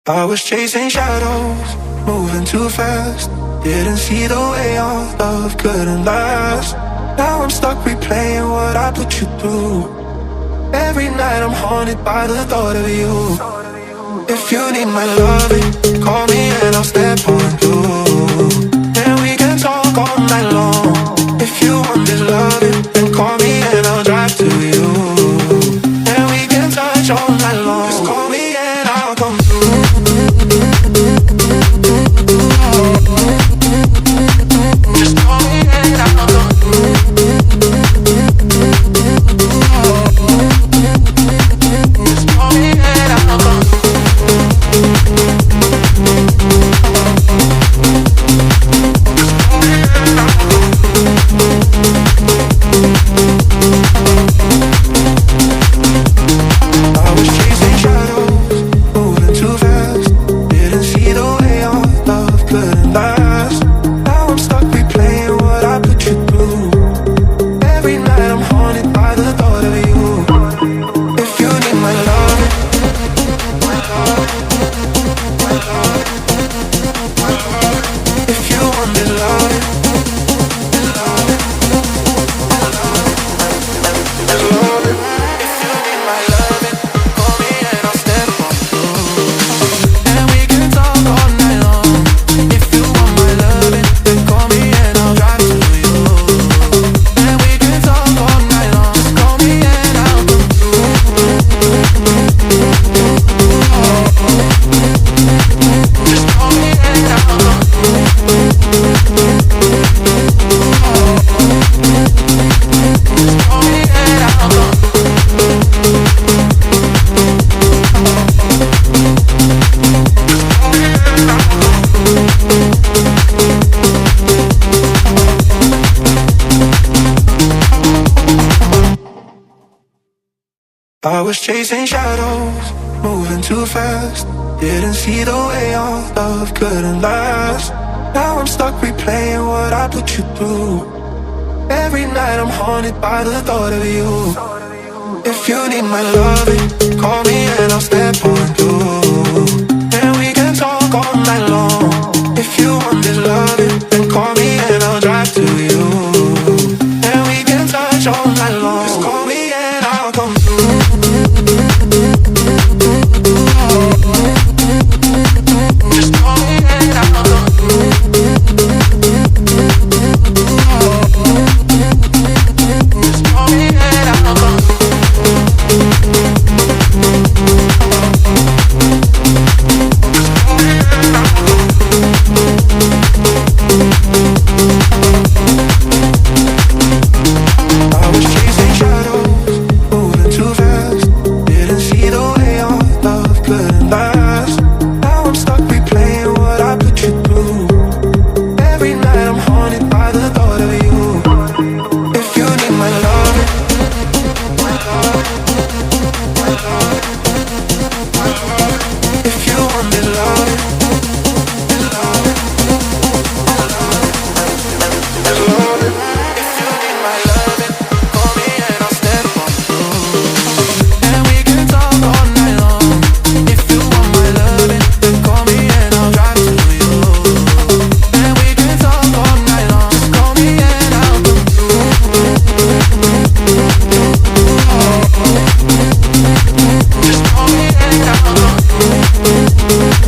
I was chasing shadows, moving too fast. Didn't see the way our love couldn't last. Now I'm stuck replaying what I put you through. Every night I'm haunted by the thought of you. If you need my loving, call me and I'll step on through. And we can talk all night long. If you want this loving, then call me and I'll drive to you. And we can touch all night long. Just call me and I'll come through. Just call me and I'll come through. Just call me and I'll come through. I was chasing shadows, moving too fast. Didn't see the way our love couldn't last. Now I'm stuck replaying what I put you through. Every night I'm haunted by the thought of you. If you need my love, my love, my love, my love. If you want this love, this love, this love, this love. If you need my loving, call me and I'll step on through. And we can talk all night long. If you want my loving, then call me and I'll drive to you. And we can talk all night long. Just call me and I'll come through. Just call me and I'll come through. Just call me and I'll come through. I was chasing shadows, moving too fast. Didn't see the way our love couldn't last. Now I'm stuck replaying what I put you through. Every night I'm haunted by the thought of you. If you need my loving, call me and I'll step on through. And we can talk all night long. If you want this loving, then call me and I'll drive to you. And we can touch all night long. Just call me and I'll come through. Just call me and I'll come through. Just call me and I'll come through. I was chasing shadows, moving too fast. Didn't see the way our love couldn't last. Now I'm stuck replaying what I put you through. Every night I'm haunted by the thought of you. If you need my love, my love, my love, my love. If you want this love, this love, this love, this love. If you need my loving, call me and I'll step on through. And we can talk all night long. If you want my loving, then call me and I'll drive to you. And we can talk all night long. Just call me and I'll come through. Just call me and I'll come through.